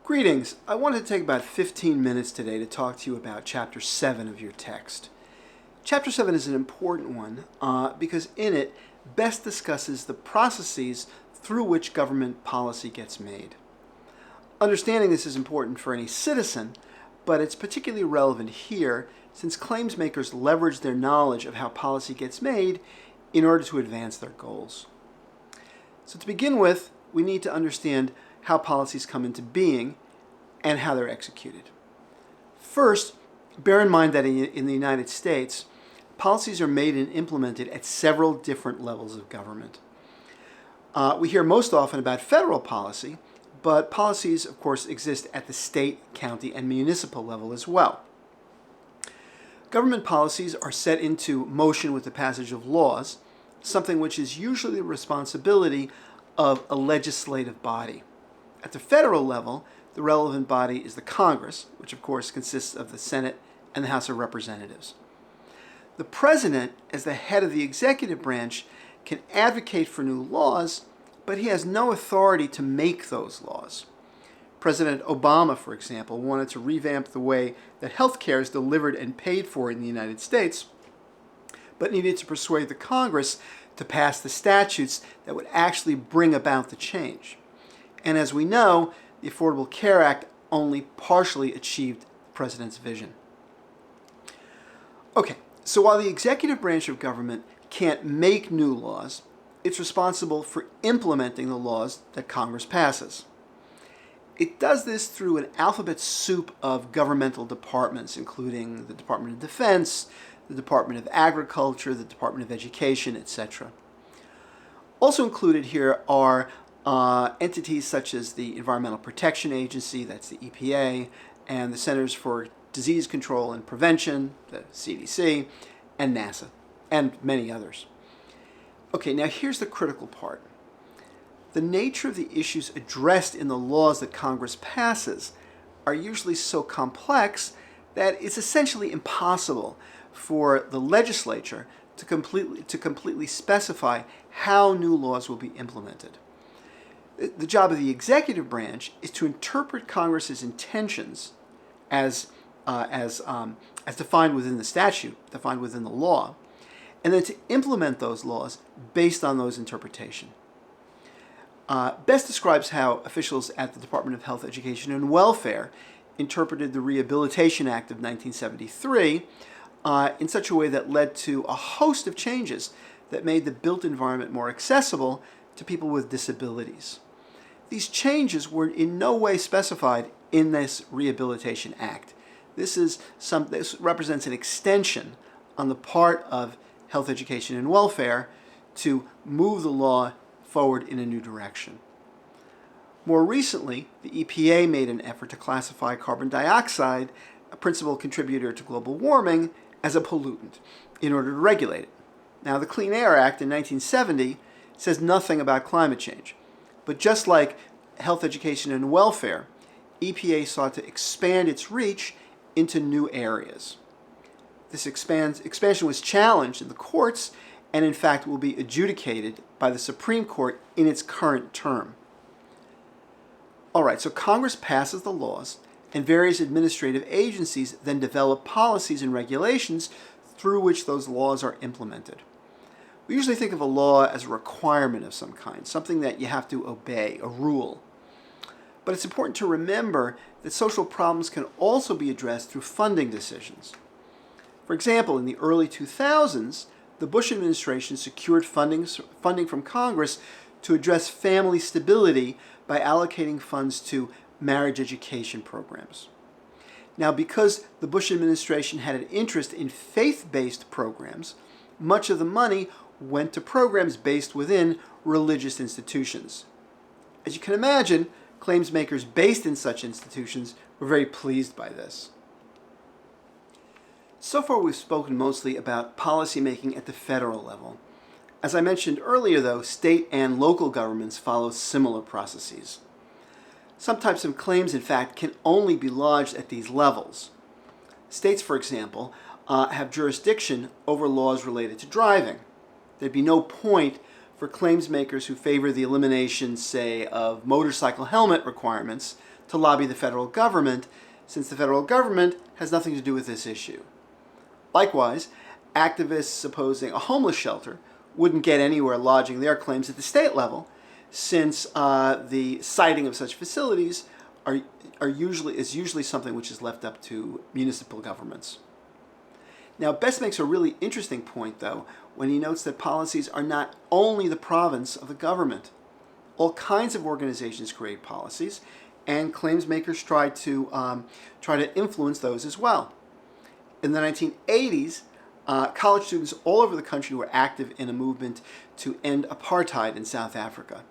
Greetings. I wanted to take about 15 minutes today to talk to you about Chapter 7 of your text. Chapter 7 is an important one because in it best discusses the processes through which government policy gets made. Understanding this is important for any citizen, but it's particularly relevant here since claims makers leverage their knowledge of how policy gets made in order to advance their goals. So to begin with, we need to understand how policies come into being and how they're executed. First, bear in mind that in the United States, policies are made and implemented at several different levels of government. We hear most often about federal policy, but policies, of course, exist at the state, county, and municipal level as well. Government policies are set into motion with the passage of laws, something which is usually the responsibility of a legislative body. At the federal level, the relevant body is the Congress, which of course consists of the Senate and the House of Representatives. The President, as the head of the executive branch, can advocate for new laws, but he has no authority to make those laws. President Obama, for example, wanted to revamp the way that health care is delivered and paid for in the United States, but needed to persuade the Congress to pass the statutes that would actually bring about the change. And as we know, the Affordable Care Act only partially achieved the president's vision. Okay, so while the executive branch of government can't make new laws, it's responsible for implementing the laws that Congress passes. It does this through an alphabet soup of governmental departments, including the Department of Defense, the Department of Agriculture, the Department of Education, etc. Also included here are entities such as the Environmental Protection Agency, that's the EPA, and the Centers for Disease Control and Prevention, the CDC, and NASA, and many others. Okay, now here's the critical part. The nature of the issues addressed in the laws that Congress passes are usually so complex that it's essentially impossible for the legislature to completely specify how new laws will be implemented. The job of the executive branch is to interpret Congress's intentions as defined within the statute, defined within the law, and then to implement those laws based on those interpretations. Best describes how officials at the Department of Health, Education, and Welfare interpreted the Rehabilitation Act of 1973 in such a way that led to a host of changes that made the built environment more accessible to people with disabilities. These changes were in no way specified in this Rehabilitation Act. This represents an extension on the part of Health, Education, and Welfare to move the law forward in a new direction. More recently, the EPA made an effort to classify carbon dioxide, a principal contributor to global warming, as a pollutant in order to regulate it. Now, the Clean Air Act in 1970 says nothing about climate change. But just like Health, Education, and Welfare, EPA sought to expand its reach into new areas. This expansion was challenged in the courts and in fact will be adjudicated by the Supreme Court in its current term. All right, so Congress passes the laws and various administrative agencies then develop policies and regulations through which those laws are implemented. We usually think of a law as a requirement of some kind, something that you have to obey, a rule. But it's important to remember that social problems can also be addressed through funding decisions. For example, in the early 2000s, the Bush administration secured funding from Congress to address family stability by allocating funds to marriage education programs. Now, because the Bush administration had an interest in faith-based programs, much of the money went to programs based within religious institutions. As you can imagine, claims makers based in such institutions were very pleased by this. So far we've spoken mostly about policymaking at the federal level. As I mentioned earlier though, state and local governments follow similar processes. Some types of claims, in fact, can only be lodged at these levels. States, for example, have jurisdiction over laws related to driving. There'd be no point for claims makers who favor the elimination, say, of motorcycle helmet requirements to lobby the federal government, since the federal government has nothing to do with this issue. Likewise, activists opposing a homeless shelter wouldn't get anywhere lodging their claims at the state level, since the siting of such facilities is usually something which is left up to municipal governments. Now, Best makes a really interesting point, though, when he notes that policies are not only the province of the government. All kinds of organizations create policies, and claims makers try to influence those as well. In the 1980s, college students all over the country were active in a movement to end apartheid in South Africa.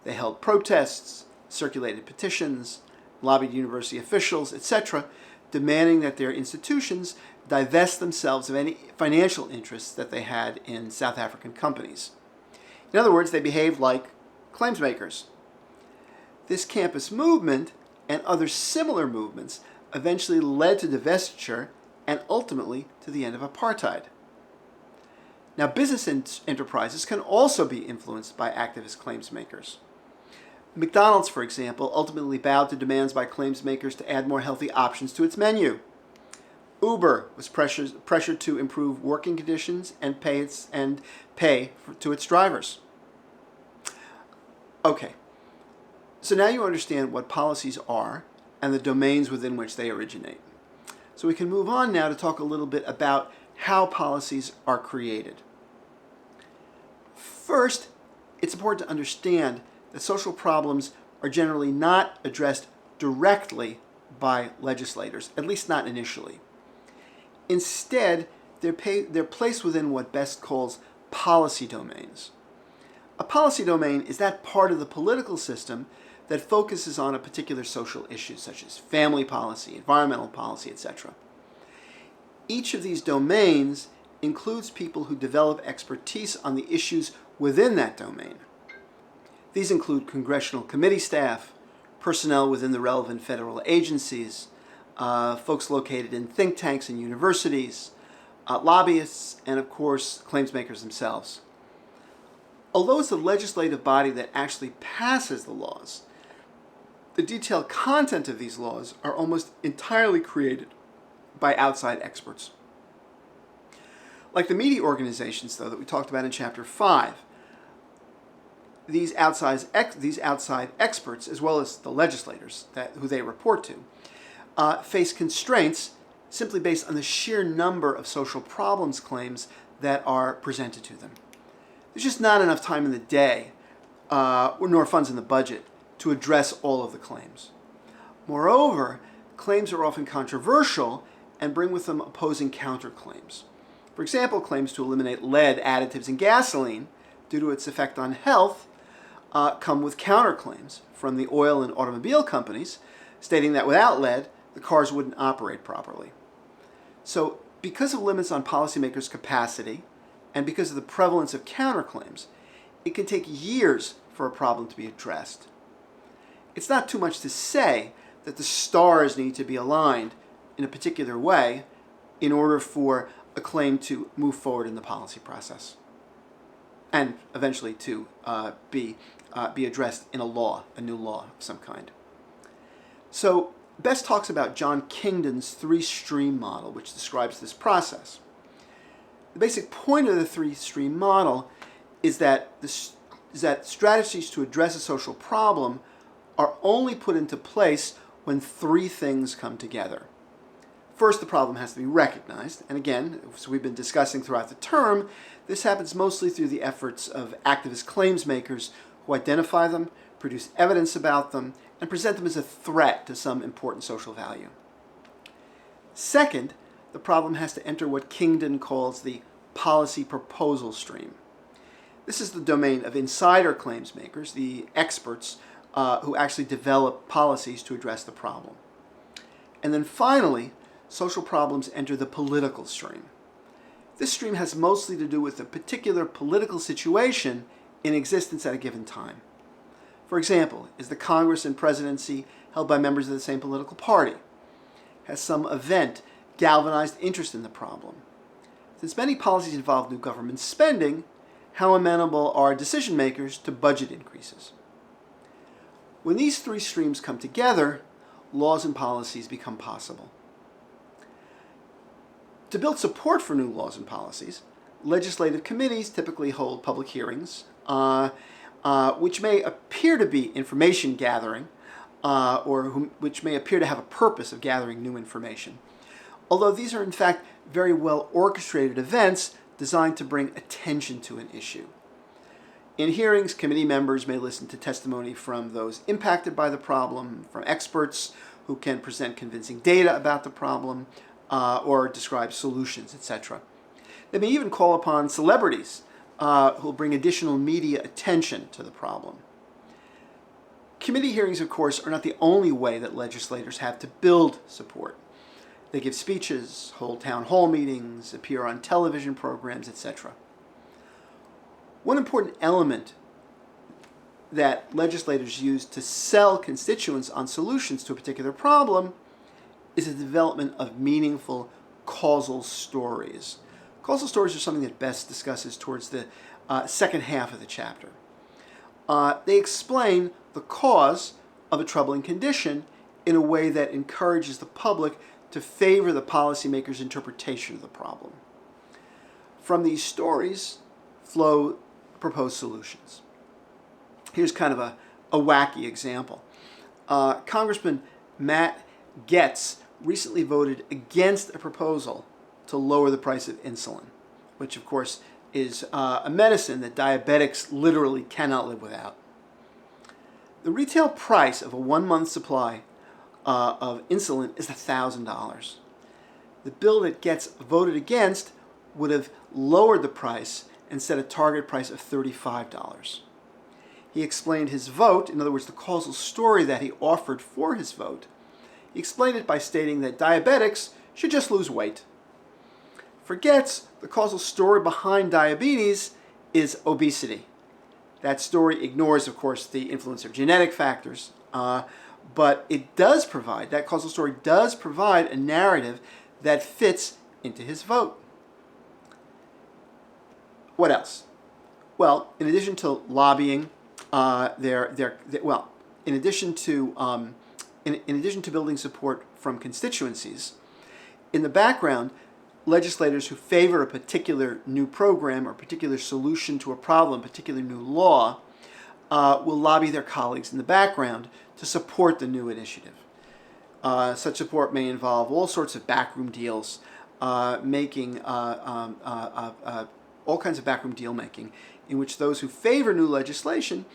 They held protests, circulated petitions, lobbied university officials, etc., demanding that their institutions divest themselves of any financial interests that they had in South African companies. In other words, they behaved like claims makers. This campus movement and other similar movements eventually led to divestiture and ultimately to the end of apartheid. Now, business enterprises can also be influenced by activist claims makers. McDonald's, for example, ultimately bowed to demands by claims makers to add more healthy options to its menu. Uber was pressured to improve working conditions and pay to its drivers. Okay, so now you understand what policies are and the domains within which they originate. So we can move on now to talk a little bit about how policies are created. First, it's important to understand that social problems are generally not addressed directly by legislators, at least not initially. Instead, they're placed within what Best calls policy domains. A policy domain is that part of the political system that focuses on a particular social issue, such as family policy, environmental policy, etc. Each of these domains includes people who develop expertise on the issues within that domain. These include congressional committee staff, personnel within the relevant federal agencies, folks located in think tanks and universities, lobbyists, and of course, claims makers themselves. Although it's the legislative body that actually passes the laws, the detailed content of these laws are almost entirely created by outside experts. Like the media organizations, though, that we talked about in Chapter 5, these outside experts, as well as the legislators who they report to, face constraints simply based on the sheer number of social problems claims that are presented to them. There's just not enough time in the day, nor funds in the budget, to address all of the claims. Moreover, claims are often controversial and bring with them opposing counterclaims. For example, claims to eliminate lead additives in gasoline due to its effect on health come with counterclaims from the oil and automobile companies stating that without lead, the cars wouldn't operate properly. So, because of limits on policymakers' capacity and because of the prevalence of counterclaims, it can take years for a problem to be addressed. It's not too much to say that the stars need to be aligned in a particular way in order for a claim to move forward in the policy process and eventually to be addressed in a new law of some kind. So Best talks about John Kingdon's three-stream model, which describes this process. The basic point of the three-stream model is that strategies to address a social problem are only put into place when three things come together. First, the problem has to be recognized, and again, as we've been discussing throughout the term, this happens mostly through the efforts of activist claims makers who identify them, produce evidence about them, and present them as a threat to some important social value. Second, the problem has to enter what Kingdon calls the policy proposal stream. This is the domain of insider claims makers, the experts who actually develop policies to address the problem. And then finally, social problems enter the political stream. This stream has mostly to do with a particular political situation in existence at a given time. For example, is the Congress and presidency held by members of the same political party? Has some event galvanized interest in the problem? Since many policies involve new government spending, how amenable are decision makers to budget increases? When these three streams come together, laws and policies become possible. To build support for new laws and policies, legislative committees typically hold public hearings, which may appear to be information gathering, which may appear to have a purpose of gathering new information. Although these are in fact very well orchestrated events designed to bring attention to an issue. In hearings, committee members may listen to testimony from those impacted by the problem, from experts who can present convincing data about the problem, or describe solutions, etc. They may even call upon celebrities who will bring additional media attention to the problem. Committee hearings, of course, are not the only way that legislators have to build support. They give speeches, hold town hall meetings, appear on television programs, etc. One important element that legislators use to sell constituents on solutions to a particular problem is the development of meaningful causal stories. Causal stories are something that Best discusses towards the second half of the chapter. They explain the cause of a troubling condition in a way that encourages the public to favor the policymaker's interpretation of the problem. From these stories flow proposed solutions. Here's kind of a wacky example. Congressman Matt Gaetz recently voted against a proposal to lower the price of insulin, which of course is a medicine that diabetics literally cannot live without. The retail price of a 1-month supply of insulin is $1,000. The bill that gets voted against would have lowered the price and set a target price of $35. He explained his vote, in other words, the causal story that he offered for his vote. He explained it by stating that diabetics should just lose weight. For Gaetz, the causal story behind diabetes is obesity. That story ignores, of course, the influence of genetic factors, but it does provide, that causal story does provide a narrative that fits into his vote. What else? Well, in addition to lobbying, in addition to building support from constituencies, in the background, legislators who favor a particular new program or particular solution to a problem, particular new law, will lobby their colleagues in the background to support the new initiative. Such support may involve all sorts of backroom deals, making all kinds of backroom deal making, in which those who favor new legislation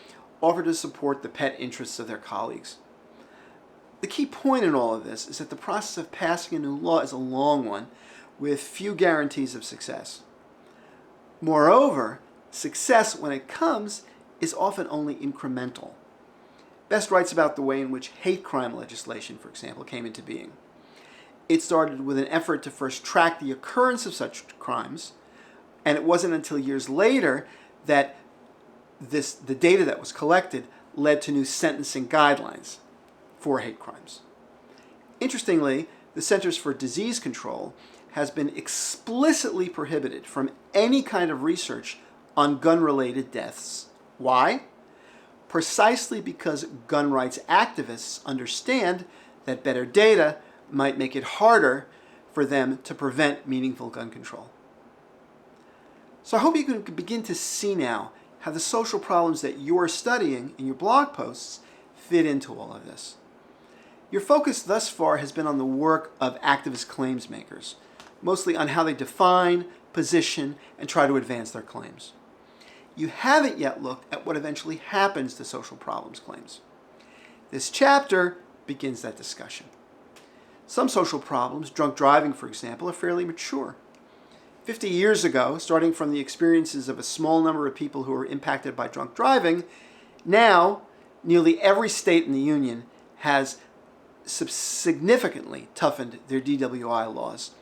offer to support the pet interests of their colleagues. The key point in all of this is that the process of passing a new law is a long one, with few guarantees of success. Moreover, success, when it comes, is often only incremental. Best writes about the way in which hate crime legislation, for example, came into being. It started with an effort to first track the occurrence of such crimes, and it wasn't until years later that the data that was collected led to new sentencing guidelines for hate crimes. Interestingly, the Centers for Disease Control has been explicitly prohibited from any kind of research on gun-related deaths. Why? Precisely because gun rights activists understand that better data might make it harder for them to prevent meaningful gun control. So I hope you can begin to see now how the social problems that you're studying in your blog posts fit into all of this. Your focus thus far has been on the work of activist claims makers, mostly on how they define, position, and try to advance their claims. You haven't yet looked at what eventually happens to social problems claims. This chapter begins that discussion. Some social problems, drunk driving for example, are fairly mature. 50 years ago, starting from the experiences of a small number of people who were impacted by drunk driving, now nearly every state in the Union has significantly toughened their DWI laws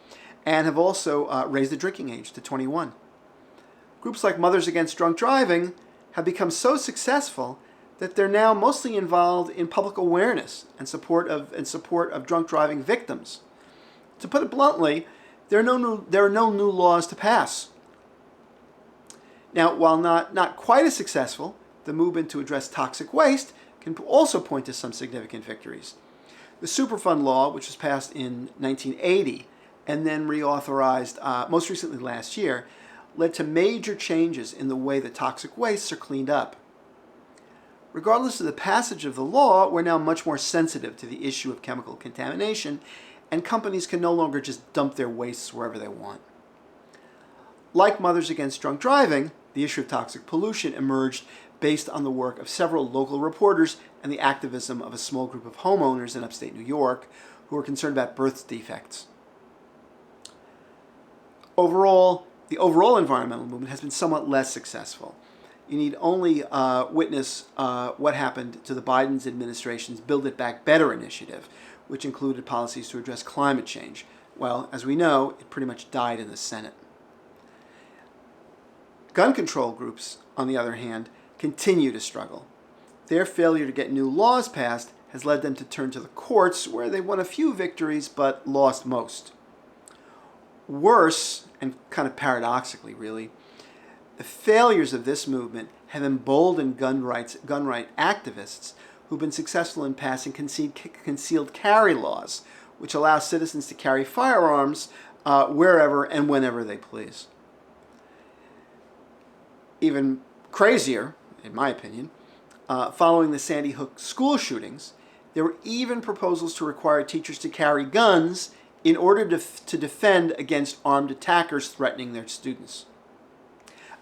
and have also raised the drinking age to 21. Groups like Mothers Against Drunk Driving have become so successful that they're now mostly involved in public awareness and support of drunk driving victims. To put it bluntly, there are no new laws to pass. Now, while not quite as successful, the movement to address toxic waste can also point to some significant victories. The Superfund law, which was passed in 1980 and then reauthorized most recently last year, led to major changes in the way that toxic wastes are cleaned up. Regardless of the passage of the law, we're now much more sensitive to the issue of chemical contamination, and companies can no longer just dump their wastes wherever they want. Like Mothers Against Drunk Driving, the issue of toxic pollution emerged based on the work of several local reporters and the activism of a small group of homeowners in upstate New York who were concerned about birth defects. Overall, the overall environmental movement has been somewhat less successful. You need only witness what happened to the Biden administration's Build It Back Better initiative, which included policies to address climate change. Well, as we know, it pretty much died in the Senate. Gun control groups, on the other hand, continue to struggle. Their failure to get new laws passed has led them to turn to the courts, where they won a few victories but lost most. Worse, and kind of paradoxically really, the failures of this movement have emboldened gun right activists who've been successful in passing concealed carry laws, which allow citizens to carry firearms wherever and whenever they please. Even crazier, in my opinion, following the Sandy Hook school shootings, there were even proposals to require teachers to carry guns in order to defend against armed attackers threatening their students.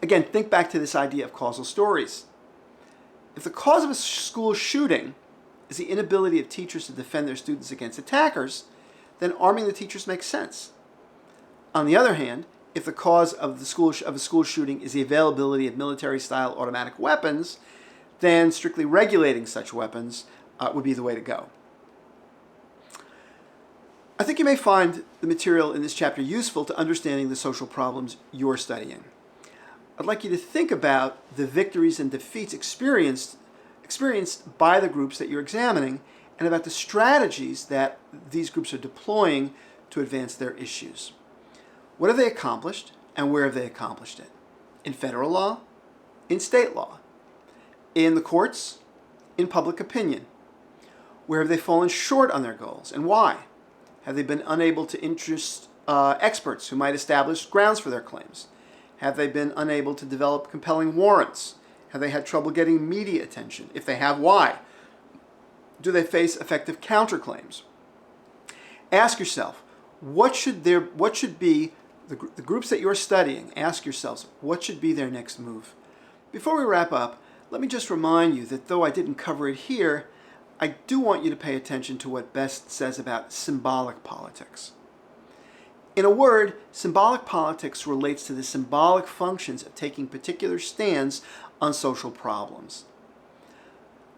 Again, think back to this idea of causal stories. If the cause of a school shooting is the inability of teachers to defend their students against attackers, then arming the teachers makes sense. On the other hand, if the cause of a school shooting is the availability of military-style automatic weapons, then strictly regulating such weapons would be the way to go. I think you may find the material in this chapter useful to understanding the social problems you're studying. I'd like you to think about the victories and defeats experienced by the groups that you're examining, and about the strategies that these groups are deploying to advance their issues. What have they accomplished, and where have they accomplished it? In federal law? In state law? In the courts? In public opinion? Where have they fallen short on their goals, and why? Have they been unable to interest experts who might establish grounds for their claims? Have they been unable to develop compelling warrants? Have they had trouble getting media attention? If they have, why? Do they face effective counterclaims? Ask yourself, what should be the groups that you're studying? Ask yourselves, what should be their next move? Before we wrap up, let me just remind you that though I didn't cover it here, I do want you to pay attention to what Best says about symbolic politics. In a word, symbolic politics relates to the symbolic functions of taking particular stands on social problems.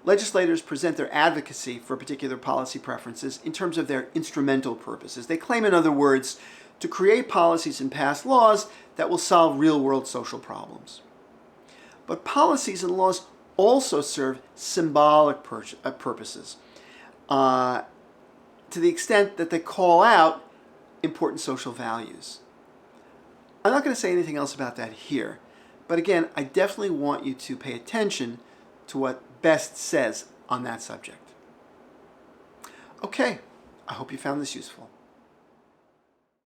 Legislators present their advocacy for particular policy preferences in terms of their instrumental purposes. They claim, in other words, to create policies and pass laws that will solve real-world social problems. But policies and laws also serve symbolic purposes to the extent that they call out important social values. I'm not going to say anything else about that here, but again, I definitely want you to pay attention to what Best says on that subject. Okay, I hope you found this useful.